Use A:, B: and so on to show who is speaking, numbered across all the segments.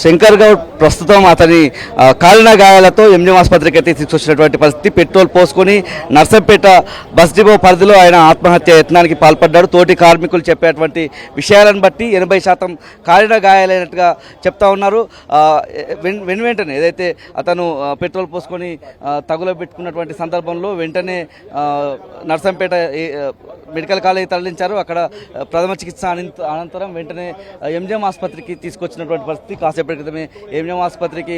A: శంకర్ గౌడ్ ప్రస్తుతం అతని కాలిన గాయాలతో ఎంజిఎం ఆసుపత్రికి అయితే తీసుకొచ్చినటువంటి పరిస్థితి. పెట్రోల్ పోసుకొని నర్సంపేట బస్ డిపో పరిధిలో ఆయన ఆత్మహత్య యత్నానికి పాల్పడ్డాడు. తోటి కార్మికులు చెప్పేటువంటి విషయాలను బట్టి 80% కాలిన గాయాలైనట్టుగా చెప్తా ఉన్నారు. వెంటనే ఏదైతే అతను పెట్రోల్ పోసుకొని తగులో పెట్టుకున్నటువంటి సందర్భంలో వెంటనే నర్సంపేట మెడికల్ కాలేజీ తరలించారు. అక్కడ ప్రథమ చికిత్స అనంతరం వెంటనే ఎంజిఎం ఆసుపత్రికి తీసుకొచ్చినటువంటి పరిస్థితి. కాసేపటి క్రితమే ఎంజిఎం ఆసుపత్రికి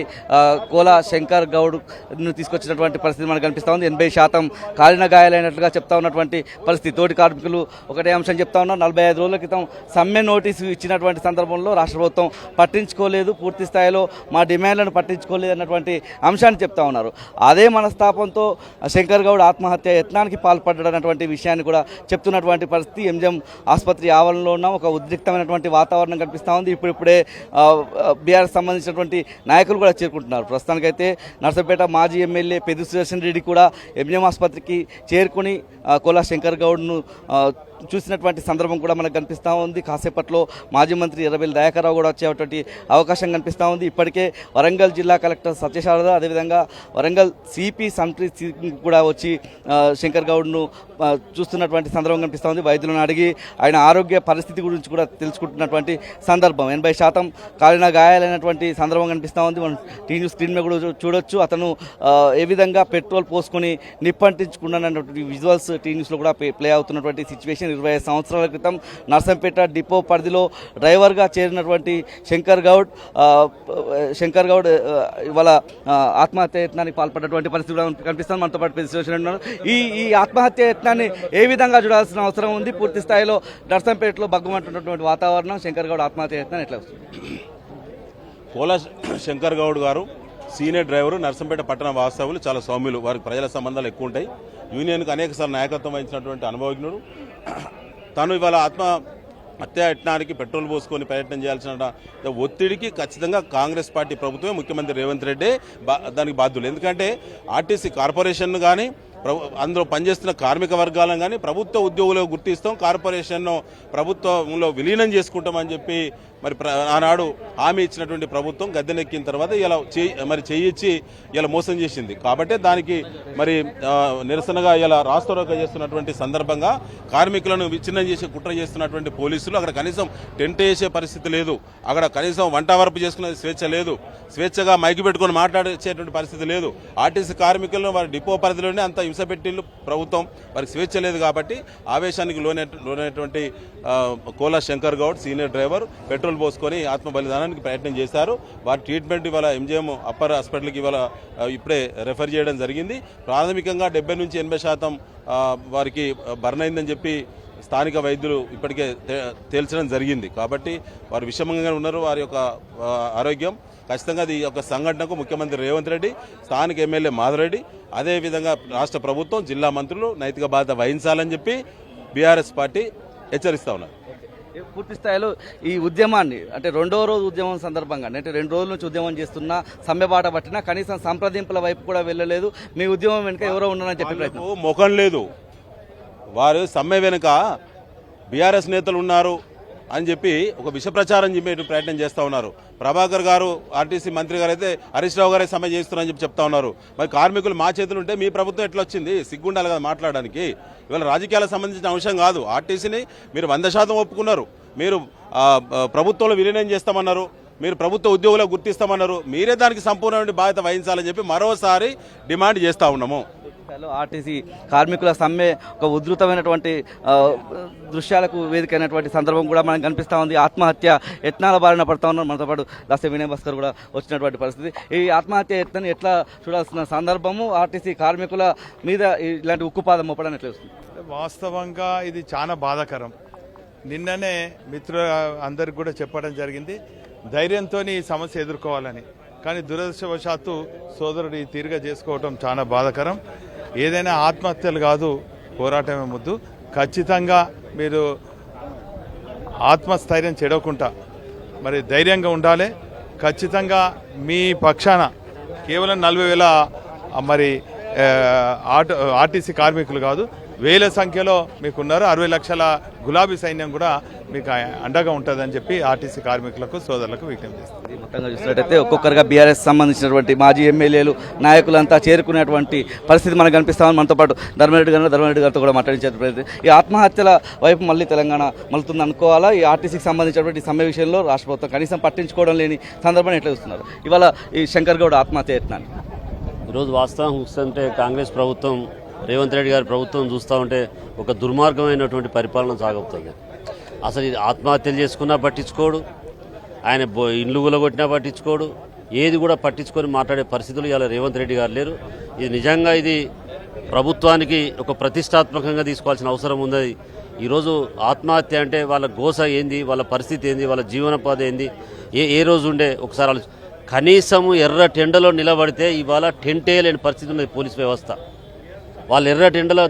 A: కోలా శంకర్ గౌడ్ను తీసుకొచ్చినటువంటి పరిస్థితి మనకు కనిపిస్తూ ఉంది. 80% కాలిన గాయాలైనట్లుగా చెప్తా ఉన్నటువంటి పరిస్థితి. తోటి కార్మికులు ఒకటే అంశం చెప్తా ఉన్నారు. 45 రోజుల క్రితం సమ్మె నోటీసు ఇచ్చినటువంటి సందర్భంలో రాష్ట్ర ప్రభుత్వం పట్టించుకోలేదు, పూర్తి స్థాయిలో మా డిమాండ్లను పట్టించుకోలేదు అన్నటువంటి అంశాన్ని చెప్తా ఉన్నారు. అదే మనస్తాపంతో శంకర్ గౌడ్ ఆత్మహత్య యత్నానికి పాల్పడ్డటువంటి విషయాన్ని కూడా చెప్తున్నటువంటి పరిస్థితి. ఎంజిఎం ఆసుపత్రి ఆవరణలో ఉన్న ఒక ఉద్రిక్తమైనటువంటి వాతావరణం కనిపిస్తూ ఉంది. ఇప్పుడిప్పుడే బీఆర్ఎస్ సంబంధించినటువంటి నాయకులు కూడా చేరుకుంటున్నారు. ప్రస్తుతానికైతే నర్సంపేట మాజీ ఎమ్మెల్యే పెద్ది సుదర్శన్ రెడ్డి కూడా ఎంజిఎం ఆసుపత్రికి చేరుకుని కోలా శంకర్ గౌడ్ను చూసినటువంటి సందర్భం కూడా మనకు కనిపిస్తూ ఉంది. కాసేపట్లో మాజీ మంత్రి ఎర్రబెల్లి దయాకర్ రావు కూడా వచ్చేటువంటి అవకాశం కనిపిస్తూ ఉంది. ఇప్పటికే వరంగల్ జిల్లా కలెక్టర్ సత్యశారద, అదేవిధంగా వరంగల్ సిపి సంప్రీత్ సింగ్ కూడా వచ్చి శంకర్ గౌడ్ను చూస్తున్నటువంటి సందర్భం కనిపిస్తూ ఉంది. వైద్యులను అడిగి ఆయన ఆరోగ్య పరిస్థితి గురించి కూడా తెలుసుకుంటున్నటువంటి సందర్భం. 80% కాలిన గాయాలైనటువంటి సందర్భం కనిపిస్తూ ఉంది. మనం టీవీ స్క్రీన్ మీద కూడా చూడొచ్చు. అతను ఏ విధంగా పెట్రోల్ పోసుకొని నిప్పంటించుకున్నటువంటి విజువల్స్ టీవీ న్యూస్లో కూడా ప్లే అవుతున్నటువంటి సిచ్యువేషన్. 25 సంవత్సరాల క్రితం నర్సంపేట డిపో పరిధిలో డ్రైవర్గా చేరినటువంటి శంకర్ గౌడ్ ఇవాళ ఆత్మహత్య యత్నానికి పాల్పడినటువంటి పరిస్థితి కూడా కనిపిస్తుంది. మనతో పాటు ఉన్నారు. ఈ ఆత్మహత్య యత్నాన్ని ఏ విధంగా చూడాల్సిన అవసరం ఉంది? పూర్తి స్థాయిలో నర్సంపేటలో బగ్గుమంటున్నటువంటి వాతావరణం శంకర్ గౌడ్ ఆత్మహత్య యత్నాన్ని ఎట్లా వస్తుంది?
B: కోలా శంకర్ గౌడ్ గారు సీనియర్ డ్రైవరు, నర్సంపేట పట్టణ వాస్తవులు, చాలా సౌమ్యులు. వారికి ప్రజల సంబంధాలు ఎక్కువ ఉంటాయి. యూనియన్కు అనేకసార్లు నాయకత్వం వహించినటువంటి అనుభవజ్ఞుడు. తను ఇవాళ హత్యా యత్నానికి పెట్రోల్ పోసుకొని ప్రయత్నం చేయాల్సిన ఒత్తిడికి ఖచ్చితంగా కాంగ్రెస్ పార్టీ ప్రభుత్వమే, ముఖ్యమంత్రి రేవంత్ రెడ్డి దానికి బాధ్యులు. ఎందుకంటే ఆర్టీసీ కార్పొరేషన్ కానీ అందులో పనిచేస్తున్న కార్మిక వర్గాలను కానీ ప్రభుత్వ ఉద్యోగులుగా గుర్తిస్తాం, కార్పొరేషన్ను ప్రభుత్వంలో విలీనం చేసుకుంటామని చెప్పి మరి ఆనాడు హామీ ఇచ్చినటువంటి ప్రభుత్వం గద్దెనెక్కిన తర్వాత ఇలా చేయించి ఇలా మోసం చేసింది. కాబట్టి దానికి మరి నిరసనగా ఇలా రాస్తారోకో చేస్తున్నటువంటి సందర్భంగా కార్మికులను విచ్ఛిన్నం చేసి కుట్ర చేస్తున్నటువంటి పోలీసులు అక్కడ కనీసం టెంట్ వేసే పరిస్థితి లేదు, అక్కడ కనీసం వంట వరపు చేసుకునే స్వేచ్ఛ లేదు, స్వేచ్ఛగా మైకి పెట్టుకుని మాట్లాడేటువంటి పరిస్థితి లేదు. ఆర్టీసీ కార్మికులను వారి డిపో పరిధిలోనే అంత హింస పెట్టిళ్ళు ప్రభుత్వం, వారికి స్వేచ్ఛ లేదు. కాబట్టి ఆవేశానికి లోనైనటువంటి Kola Shankar Goud senior driver petrol పోసుకొని ఆత్మ బలిదానానికి ప్రయత్నం చేశారు. వారి ట్రీట్మెంట్ ఇవాళ ఎంజిఎం అప్పర్ హాస్పిటల్కి ఇవాళ ఇప్పుడే రెఫర్ చేయడం జరిగింది. ప్రాథమికంగా 70 నుంచి 80% వారికి బర్న్ అయిందని చెప్పి స్థానిక వైద్యులు ఇప్పటికే తేల్చడం జరిగింది. కాబట్టి వారు విషమంగా ఉన్నారు. వారి యొక్క ఆరోగ్యం ఖచ్చితంగా అది ఒక సంఘటనకు ముఖ్యమంత్రి రేవంత్ రెడ్డి, స్థానిక ఎమ్మెల్యే మాధవరెడ్డి, అదేవిధంగా రాష్ట్ర ప్రభుత్వం, జిల్లా మంత్రులు నైతిక బాధ్యత వహించాలని చెప్పి బీఆర్ఎస్ పార్టీ హెచ్చరిస్తా ఉన్నారు.
A: పూర్తి స్థాయిలో ఈ ఉద్యమాన్ని అంటే 2వ రోజు ఉద్యమం సందర్భంగా అంటే 2 రోజుల నుంచి ఉద్యమం చేస్తున్నా, సమ్మె బాట పట్టినా కనీసం సంప్రదింపుల వైపు కూడా వెళ్ళలేదు. మీ ఉద్యమం వెనుక ఎవరో ఉన్నారని చెప్పి ప్రయత్నం
B: ముఖం లేదు. వారు సమ్మె వెనుక బీఆర్ఎస్ నేతలు ఉన్నారు అని చెప్పి ఒక విష ప్రచారం చెప్పే ప్రయత్నం చేస్తూ ఉన్నారు. ప్రభాకర్ గారు, ఆర్టీసీ మంత్రి గారు అయితే హరీష్ రావు గారే సమ్మె చేస్తున్నారని చెప్పి చెప్తా ఉన్నారు. మరి కార్మికులు మా చేతులు ఉంటే మీ ప్రభుత్వం ఎట్లా వచ్చింది? సిగ్గుండాలి కదా మాట్లాడడానికి. ఇవాళ రాజకీయాలకు సంబంధించిన అంశం కాదు. ఆర్టీసీని మీరు 100% ఒప్పుకున్నారు, మీరు ప్రభుత్వంలో విలీనం చేస్తామన్నారు, మీరు ప్రభుత్వ ఉద్యోగులకు గుర్తిస్తామన్నారు. మీరే దానికి సంపూర్ణమైన బాధ్యత వహించాలని చెప్పి మరోసారి డిమాండ్ చేస్తూ ఉన్నాము.
A: ఆర్టీసీ కార్మికుల సమ్మె ఒక ఉధృతమైనటువంటి దృశ్యాలకు వేదికైనటువంటి సందర్భం కూడా మనకు కనిపిస్తూ ఉంది. ఆత్మహత్య యత్నాల బారిన పడుతూ ఉన్నారు. మనతో పాటు దాసే వినయ్ భాస్కర్ కూడా వచ్చినటువంటి పరిస్థితి. ఈ ఆత్మహత్య యత్నాన్ని ఎట్లా చూడాల్సిన సందర్భము, ఆర్టీసీ కార్మికుల మీద ఇలాంటి ఉక్కుపాదం మోపడానికి ఎట్లా వస్తుంది?
C: వాస్తవంగా ఇది చాలా బాధాకరం. నిన్ననే మిత్రులు అందరికి కూడా చెప్పడం జరిగింది ధైర్యంతో ఈ సమస్య ఎదుర్కోవాలని. కానీ దురదృష్టవశాత్తు సోదరుడు ఈ తీరుగా చేసుకోవటం చాలా బాధాకరం. ఏదైనా ఆత్మహత్యలు కాదు, పోరాటమే ముద్దు. ఖచ్చితంగా మీరు ఆత్మస్థైర్యం చెడవకుండా మరి ధైర్యంగా ఉండాలి. ఖచ్చితంగా మీ పక్షాన కేవలం 40,000 మరి ఆర్టీసీ కార్మికులు కాదు, వేల సంఖ్యలో మీకున్నారు. 60 లక్షల గులాబీ సైన్యం కూడా మీకు అండగా ఉంటుందని చెప్పి ఆర్టీసీ కార్మికులకు సోదరులకు విజ్ఞప్తి చేస్తుంది.
A: మొత్తంగా చూసినట్టయితే ఒక్కొక్కరుగా బీఆర్ఎస్ సంబంధించినటువంటి మాజీ ఎమ్మెల్యేలు నాయకులంతా చేరుకునేటువంటి పరిస్థితి మనకు కనిపిస్తామని మనతో పాటు ధర్మారెడ్డి గారితో కూడా మాట్లాడించే ప్రయత్నం. ఈ ఆత్మహత్యల వైపు మళ్ళీ తెలంగాణ మలుతుంది అనుకోవాలా? ఈ ఆర్టీసీకి సంబంధించినటువంటి సమ్మె విషయంలో రాష్ట్ర ప్రభుత్వం కనీసం పట్టించుకోవడం లేని సందర్భాన్ని ఎట్లా చూస్తున్నారు? ఇవాళ ఈ శంకర్ గౌడ్ ఆత్మహత్య యత్నాన్ని
D: ఈరోజు వాస్తవం చూస్తుంటే కాంగ్రెస్ ప్రభుత్వం, రేవంత్ రెడ్డి గారి ప్రభుత్వం చూస్తూ ఉంటే ఒక దుర్మార్గమైనటువంటి పరిపాలన సాగుతుంది. అసలు ఇది ఆత్మహత్యలు చేసుకున్నా పట్టించుకోడు, ఆయన ఇండ్లు గులగొట్టినా పట్టించుకోడు, ఏది కూడా పట్టించుకొని మాట్లాడే పరిస్థితులు ఇలా రేవంత్ రెడ్డి గారు లేరు. ఇది నిజంగా ఇది ప్రభుత్వానికి ఒక ప్రతిష్టాత్మకంగా తీసుకోవాల్సిన అవసరం ఉంది. ఈరోజు ఆత్మహత్య అంటే వాళ్ళ గోస ఏంది, వాళ్ళ పరిస్థితి ఏంది, వాళ్ళ జీవనోపాధి ఏంది, ఏ రోజు ఉండే ఒకసారి కనీసము ఎర్ర టెండలో నిలబడితే ఇవాళ టెంట్ వేయలేని పరిస్థితి ఉన్నది పోలీస్ వ్యవస్థ. వాళ్ళు ఎర్ర టెండలో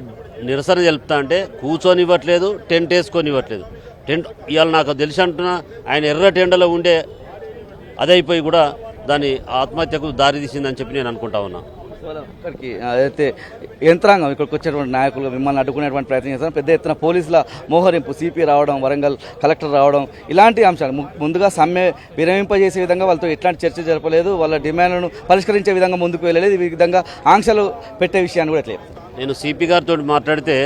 D: నిరసన తెలుపుతా అంటే కూర్చొని ఇవ్వట్లేదు, టెంట్ వేసుకొని ఇవ్వట్లేదు. టెంట్ ఇవాళ నాకు తెలిసి అంటున్నా ఆయన ఎర్ర టెండలో ఉండే అదైపోయి కూడా దాని ఆత్మహత్యకు దారి తీసిందని చెప్పి నేను అనుకుంటా ఉన్నా.
A: ఇక్కడికి అదైతే యంత్రాంగం ఇక్కడికి వచ్చేటువంటి నాయకులు మిమ్మల్ని అడ్డుకునేటువంటి ప్రయత్నం చేస్తారు. పెద్ద ఎత్తున పోలీసుల మోహరింపు, సిపి రావడం, వరంగల్ కలెక్టర్ రావడం, ఇలాంటి అంశాలు ముందుగా సమ్మె విరమింపజేసే విధంగా వాళ్ళతో ఎట్లాంటి చర్చ జరపలేదు, వాళ్ళ డిమాండ్లను పరిష్కరించే విధంగా ముందుకు వెళ్ళలేదు. ఈ విధంగా ఆంక్షలు పెట్టే విషయాన్ని కూడా ఎట్లా?
D: నేను సిపి గారితో మాట్లాడితే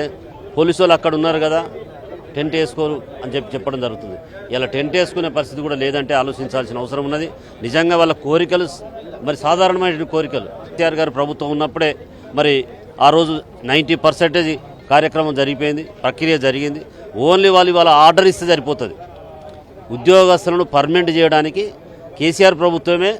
D: పోలీసు వాళ్ళు అక్కడ ఉన్నారు కదా, టెంట్ వేసుకోరు అని చెప్పడం జరుగుతుంది. ఇలా టెంట్ వేసుకునే పరిస్థితి కూడా లేదంటే ఆలోచించాల్సిన అవసరం ఉన్నది. నిజంగా వాళ్ళ కోరికలు మరి సాధారణమైన కోరికలు. కేసీఆర్ గారు ప్రభుత్వం ఉన్నప్పుడే మరి ఆ రోజు 90% కార్యక్రమం జరిగిపోయింది, ప్రక్రియ జరిగింది. ఓన్లీ వాళ్ళు ఇవాళ ఆర్డర్ ఇస్తే సరిపోతుంది. ఉద్యోగస్తులను పర్మనెంట్ చేయడానికి కేసీఆర్ ప్రభుత్వమే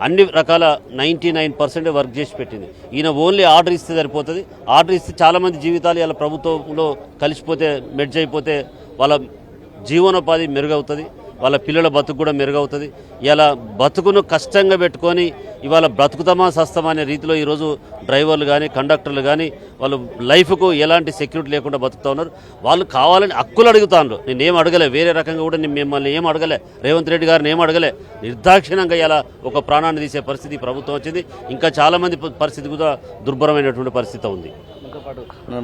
D: అన్ని రకాల 99% వర్క్ చేసి పెట్టింది. ఈయన ఓన్లీ ఆర్డర్ ఇస్తే సరిపోతుంది. ఆర్డర్ ఇస్తే చాలామంది జీవితాలు ఇలా ప్రభుత్వంలో కలిసిపోతే, మెర్జ్ అయిపోతే వాళ్ళ జీవనోపాధి మెరుగవుతుంది, వాళ్ళ పిల్లల బతుకు కూడా మెరుగవుతుంది. ఇలా బతుకును కష్టంగా పెట్టుకొని ఇవాళ బ్రతుకుతామా సస్తమా అనే రీతిలో ఈరోజు డ్రైవర్లు కానీ కండక్టర్లు కానీ వాళ్ళు లైఫ్కు ఎలాంటి సెక్యూరిటీ లేకుండా బతుకుతూ ఉన్నారు. వాళ్ళు కావాలని హక్కులు అడుగుతాను. నేనేం అడగలే, వేరే రకంగా కూడా నేను మిమ్మల్ని ఏం అడగలే, రేవంత్ రెడ్డి గారిని ఏం అడగలే. నిర్దాక్షిణ్యంగా ఇలా ఒక ప్రాణాన్ని తీసే పరిస్థితి ప్రభుత్వం వచ్చింది. ఇంకా చాలామంది పరిస్థితి కూడా దుర్భరమైనటువంటి పరిస్థితి ఉంది.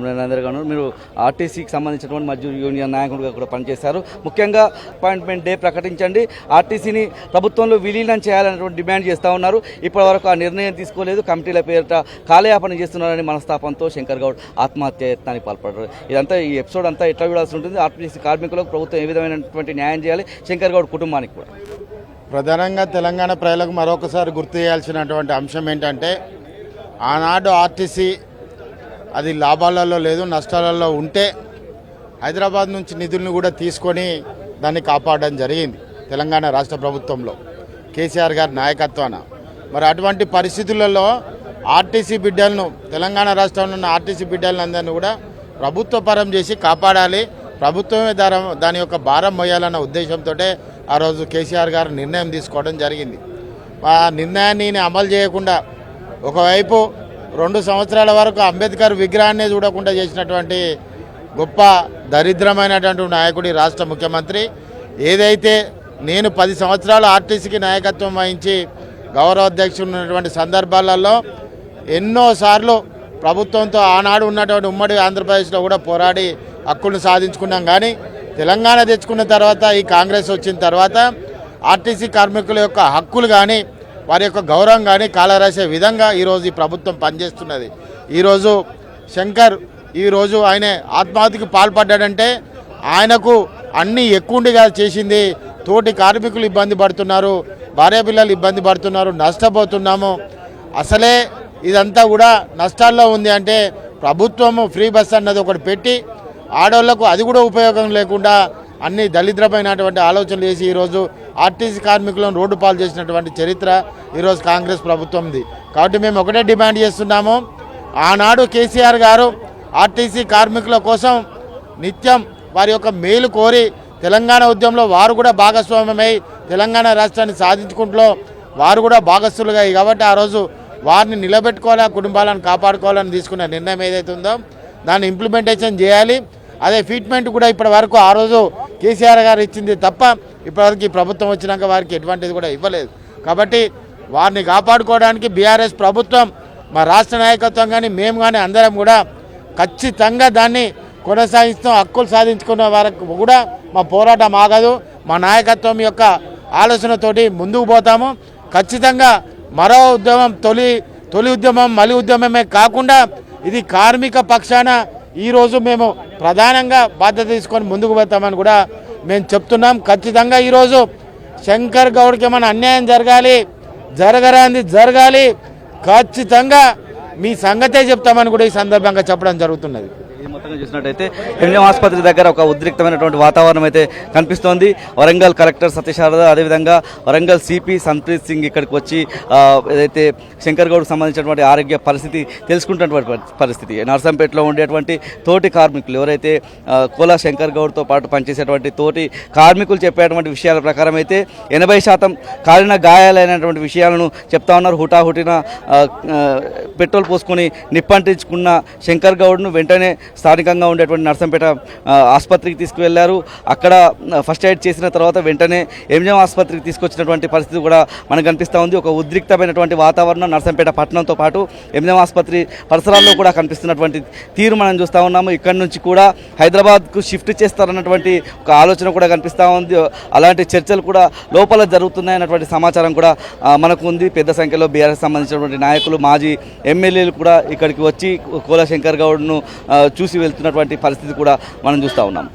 A: నరేంద్ర గారు, మీరు ఆర్టీసీకి సంబంధించినటువంటి మజ్దూర్ యూనియన్ నాయకుడిగా కూడా పనిచేశారు. ముఖ్యంగా అపాయింట్మెంట్ డే ప్రకటించండి, ఆర్టీసీని ప్రభుత్వంలో విలీనం చేయాలనేటువంటి డిమాండ్ చేస్తూ ఉన్నారు. ఇప్పటివరకు ఆ నిర్ణయం తీసుకోలేదు. కమిటీల పేరిట కాలయాపన చేస్తున్నారని మనస్తాపంతో శంకర్ గౌడ్ ఆత్మహత్య యత్నానికి పాల్పడ్డారు. ఇదంతా ఈ ఎపిసోడ్ అంతా ఎట్లా చూడాల్సి ఉంటుంది? ఆర్టీసీ కార్మికులకు ప్రభుత్వం ఏ విధమైనటువంటి న్యాయం చేయాలి, శంకర్ గౌడ్ కుటుంబానికి కూడా?
E: ప్రధానంగా తెలంగాణ ప్రజలకు మరొకసారి గుర్తు చేయాల్సినటువంటి అంశం ఏంటంటే, ఆనాడు ఆర్టీసీ అది లాభాలలో లేదు, నష్టాలలో ఉంటే హైదరాబాద్ నుంచి నిధులను కూడా తీసుకొని దాన్ని కాపాడడం జరిగింది తెలంగాణ రాష్ట్ర ప్రభుత్వంలో కేసీఆర్ గారి నాయకత్వాన. మరి అటువంటి పరిస్థితులలో ఆర్టీసీ బిడ్డలను, తెలంగాణ రాష్ట్రంలో ఉన్న ఆర్టీసీ బిడ్డలందరినీ కూడా ప్రభుత్వ పరం చేసి కాపాడాలి, ప్రభుత్వమే దాని యొక్క భారం మోయాలన్న ఉద్దేశంతో ఆ రోజు కేసీఆర్ గారు నిర్ణయం తీసుకోవడం జరిగింది. ఆ నిర్ణయాన్ని అమలు చేయకుండా ఒకవైపు 2 సంవత్సరాల వరకు అంబేద్కర్ విగ్రహాన్ని చూడకుండా చేసినటువంటి గొప్ప దరిద్రమైనటువంటి నాయకుడి రాష్ట్ర ముఖ్యమంత్రి. ఏదైతే నేను 10 సంవత్సరాలు ఆర్టీసీకి నాయకత్వం వహించి గౌరవ అధ్యక్షుడు ఉన్నటువంటి సందర్భాలలో ఎన్నోసార్లు ప్రభుత్వంతో ఆనాడు ఉన్నటువంటి ఉమ్మడి ఆంధ్రప్రదేశ్లో కూడా పోరాడి హక్కులను సాధించుకున్నాం. కానీ తెలంగాణ తెచ్చుకున్న తర్వాత, ఈ కాంగ్రెస్ వచ్చిన తర్వాత ఆర్టీసీ కార్మికుల యొక్క హక్కులు కానీ వారి యొక్క గౌరవం కానీ కాలరాసే విధంగా ఈరోజు ఈ ప్రభుత్వం పనిచేస్తున్నది. ఈరోజు శంకర్ ఈరోజు ఆయన ఆత్మహత్యకు పాల్పడ్డాడంటే ఆయనకు అన్నీ ఎక్కువగా చేసింది. తోటి కార్మికులు ఇబ్బంది పడుతున్నారు, భార్యాపిల్లలు ఇబ్బంది పడుతున్నారు, నష్టపోతున్నాము. అసలే ఇదంతా కూడా నష్టాల్లో ఉంది అంటే ప్రభుత్వము ఫ్రీ బస్ అన్నది ఒకటి పెట్టి ఆడవాళ్లకు అది కూడా ఉపయోగం లేకుండా అన్ని దళిద్రమైనటువంటి ఆలోచనలు చేసి ఈరోజు ఆర్టీసీ కార్మికులను రోడ్డు పాలు చేసినటువంటి చరిత్ర ఈరోజు కాంగ్రెస్ ప్రభుత్వంది. కాబట్టి మేము ఒకటే డిమాండ్ చేస్తున్నాము, ఆనాడు కేసీఆర్ గారు ఆర్టీసీ కార్మికుల కోసం నిత్యం వారి యొక్క మేలు కోరి తెలంగాణ ఉద్యమంలో వారు కూడా భాగస్వామ్యమై తెలంగాణ రాష్ట్రాన్ని సాధించుకుంటూ వారు కూడా భాగస్థులుగా. కాబట్టి ఆ రోజు వారిని నిలబెట్టుకోవాలా, కుటుంబాలను కాపాడుకోవాలని తీసుకున్న నిర్ణయం ఏదైతే ఉందో దాన్ని ఇంప్లిమెంటేషన్ చేయాలి. అదే ఫీట్మెంట్ కూడా ఇప్పటి వరకు ఆ రోజు కేసీఆర్ గారు ఇచ్చింది తప్ప ఇప్పటివరకు ఈ ప్రభుత్వం వచ్చినాక వారికి ఎటువంటిది కూడా ఇవ్వలేదు. కాబట్టి వారిని కాపాడుకోవడానికి బీఆర్ఎస్ ప్రభుత్వం, మా రాష్ట్ర నాయకత్వం కానీ మేము కానీ అందరం కూడా ఖచ్చితంగా దాన్ని కొనసాగిస్తూ హక్కులు సాధించుకునే వరకు కూడా మా పోరాటం ఆగదు. మా నాయకత్వం యొక్క ఆలోచనతోటి ముందుకు పోతాము. ఖచ్చితంగా మరో ఉద్యమం తొలి ఉద్యమం మలి ఉద్యమమే కాకుండా ఇది కార్మిక పక్షాన ఈరోజు మేము ప్రధానంగా బాధ్యత తీసుకొని ముందుకు పోతామని కూడా మేము చెప్తున్నాం. ఖచ్చితంగా ఈరోజు శంకర్ గౌడ్కి ఏమైనా అన్యాయం జరగాలి, ఖచ్చితంగా మీ సంగతే చెప్తామని కూడా ఈ సందర్భంగా చెప్పడం జరుగుతున్నది.
A: ఈ మొత్తంగా చూసినట్టయితే ఎంజిఎం ఆసుపత్రి దగ్గర ఒక ఉద్రిక్తమైనటువంటి వాతావరణం అయితే కనిపిస్తోంది. వరంగల్ కలెక్టర్ సత్యశారద, అదేవిధంగా వరంగల్ సిపి సంప్రీత్ సింగ్ ఇక్కడికి వచ్చి ఏదైతే శంకర్ గౌడ్కు సంబంధించినటువంటి ఆరోగ్య పరిస్థితి తెలుసుకుంటున్నటువంటి పరిస్థితి. నర్సంపేటలో ఉండేటువంటి తోటి కార్మికులు ఎవరైతే కోలా శంకర్ గౌడ్తో పాటు పనిచేసేటువంటి తోటి కార్మికులు చెప్పేటువంటి విషయాల ప్రకారం అయితే 80% కాలిన గాయాలైనటువంటి విషయాలను చెప్తా ఉన్నారు. హుటాహుటిన పెట్రోల్ పోసుకొని నిప్పంటించుకున్న శంకర్ గౌడ్ను వెంటనే స్థానికంగా ఉండేటువంటి నర్సంపేట ఆసుపత్రికి తీసుకువెళ్లారు. అక్కడ ఫస్ట్ ఎయిడ్ చేసిన తర్వాత వెంటనే ఎంజిఎం ఆసుపత్రికి తీసుకొచ్చినటువంటి పరిస్థితి కూడా మనకు కనిపిస్తూ ఉంది. ఒక ఉద్రిక్తమైనటువంటి వాతావరణం నర్సంపేట పట్టణంతో పాటు ఎంజిఎం ఆసుపత్రి పరిసరాల్లో కూడా కనిపిస్తున్నటువంటి తీరు మనం చూస్తూ ఉన్నాము. ఇక్కడ నుంచి కూడా హైదరాబాద్కు షిఫ్ట్ చేస్తారన్నటువంటి ఒక ఆలోచన కూడా కనిపిస్తూ ఉంది. అలాంటి చర్చలు కూడా లోపల జరుగుతున్నాయన్నటువంటి సమాచారం కూడా మనకు ఉంది. పెద్ద సంఖ్యలో బీఆర్ఎస్ సంబంధించినటువంటి నాయకులు, మాజీ ఎమ్మెల్యేలు కూడా ఇక్కడికి వచ్చి కోలా శంకర్ గౌడ్ను చూసి వెళ్తున్నటువంటి పరిస్థితి కూడా మనం చూస్తూ ఉన్నాం.